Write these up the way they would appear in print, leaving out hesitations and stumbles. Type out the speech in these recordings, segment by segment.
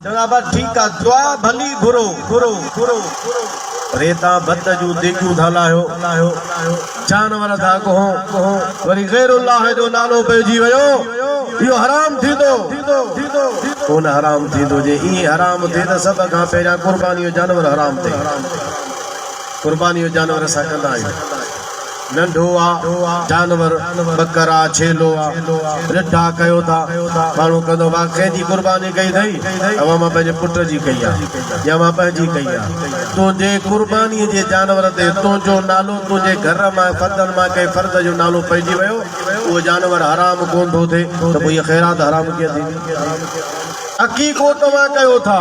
जनाब ठीक है दुआ भली घुरो घुरो घुरो रेता बद जो देखू था लायो जानवर था को वरी गैरुल्लाह जो नालो पेजी वयो यो हराम थी दो कोन हराम थी दो जे ई हराम थे त सब का पेरा कुर्बानी जानवर हराम थे कुर्बानी जानवर सा कंदा नंढो जानवर बकरा छेलो रिठा कयो था माण्हू कंदो मां कंहिंजी कुर्बानी कई अथई अवा मां पंहिंजे पुट जी कई आहे या मां पंहिंजी कई आहे तुंहिंजे कुर्बानीअ जे जानवर ते तुंहिंजो नालो तुंहिंजे घर मां फर्दनि मां कंहिं फर्द जो नालो पइजी वियो उहो जानवर हराम कोन थो थिए त पोइ इहा ख़ैरात हराम कीअं थींदी अकीको तव्हां कयो था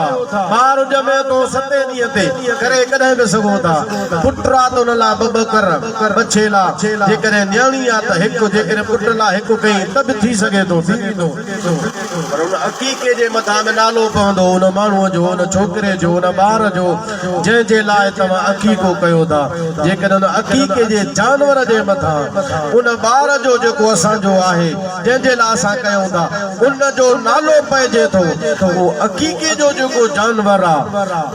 ॿार ॼमे थो 7 ॾींहं ते करे कॾहिं बि सघो था पुट आहे त उन लाइ ॿ बछेला जेकॾहिं न्याणी आहे त हिकु जेकॾहिं पुट लाइ हिकु कई त बि थी सघे थो थी वेंदो पर उन अकीके जे मथां में नालो पवंदो उन माण्हूअ जो उन छोकिरे जो उन ॿार जो जंहिंजे लाइ तव्हां अकीको कयो था जेकॾहिं उन अकीके जे जानवर जे मथां उन ॿार जो जेको असांजो आहे जंहिंजे लाइ असां कयूं था उन जो नालो पइजे थो तो वो अकीके जो जो जानवर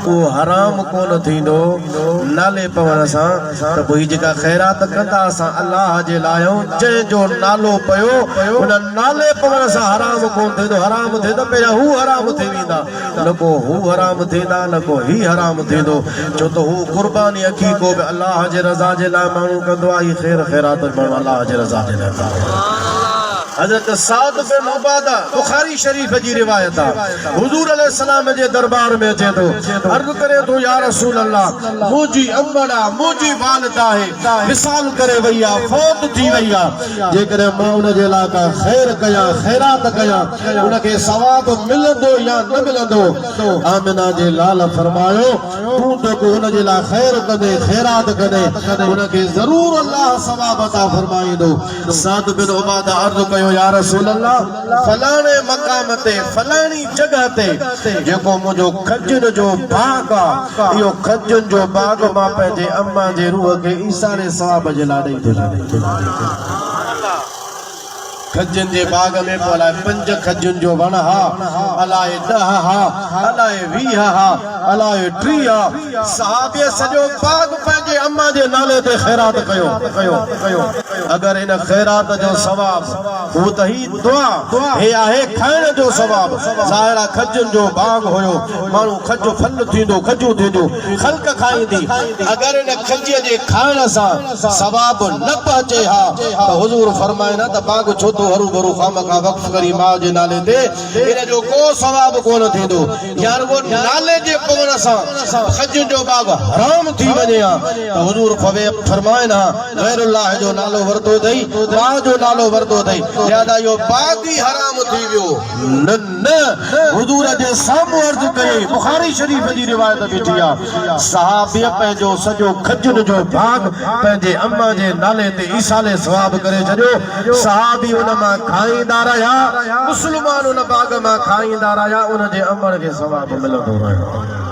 वो हराम कोन थींदो नाले पवण सां त पोइ जेका ख़ैरात कंदा असां अल्लाह जे लाइ जंहिंजो नालो पयो उन नाले पवण सां हराम कोन थींदो हराम थिए त पहिरियां हू हराम थी वेंदा न को हू हराम थींदा न को ही हराम थींदो छो त हू कुर्बानी अकीको बि अल्लाह जे रज़ा जे लाइ माण्हू कंदो आहे ही ख़ैर ख़ैरात माण्हू अल्लाह जे रज़ा जे लाइ हज़रत साद बिन उबादा बुखारी शरीफ जी रिवायत है हुजूर अलैहि सलाम जे दरबार में अचे तो अर्ज़ करे तो या रसूल अल्लाह मुजी अम्मड़ा मुजी वालिदा है विसाल करे वैया फौत थी वैया जेकरे मां उन जे ला का खैर कया खैरात कया उनके सवाब मिलंदो या न मिलंदो आमिना जे लाल फरमायो तू तो को उन जे ला खैर कदे खैरात कदे उनके जरूर अल्लाह सवाब अता फरमाईंदो साद बिन उबादा अर्ज़ कयो या रसूल अल्लाह फलाने मकाम ते फलानी जगह ते जेको मुझो खजन जो बाग आ यो खजन जो बाग मां पंहिंजे अम्मा जे रूह के ईसारे सवाब जे लाइ ॾेई थो खजन जे बाग में बोला 5 खजन जो वण हा अलाए 10 हा अलाए 20 हा अलाए 30 हा सहाबे सजो बाग पंहिंजे अम्मा जे नाले ते खैरात कयो अगर इन खैरात जो सवाब हो त ही दुआ हे आहे खाइण जो सवाब ज़ाहिरा खजन जो बाग होयो माण्हू खजो फल थींदो खजो थींदो खल्क खाईंदी अगर इन खज जे खाइण सां सवाब न पहुचे हा त हुजूर फरमाए न त बाग छो तो हरू भरू खामका वक्फ करी मां जे नाले ते इन जो को सवाब कोन थींदो यार वो नाले जे पवण सां खज जो बाग हराम थी वञे त हुजूर फरमाए न गैरुल्लाह जो नालो वरतो अथई मां जो नालो वरतो अथई लिहाज़ा यो बाग ही हराम थी वियो न हुजूर जे साम्हूं अर्ज़ कई बुखारी शरीफ जी रिवायत बीठी आहे सहाबी पंहिंजो सॼो खजन जो बाग पंहिंजे अम्मा जे नाले ते ईसाले सवाब करे छॾियो सहाबी उन मां खाईंदा रहिया मुस्लमान उन बाग मां खाईंदा रहिया उन जे अमल खे सवाब मिलंदो रहियो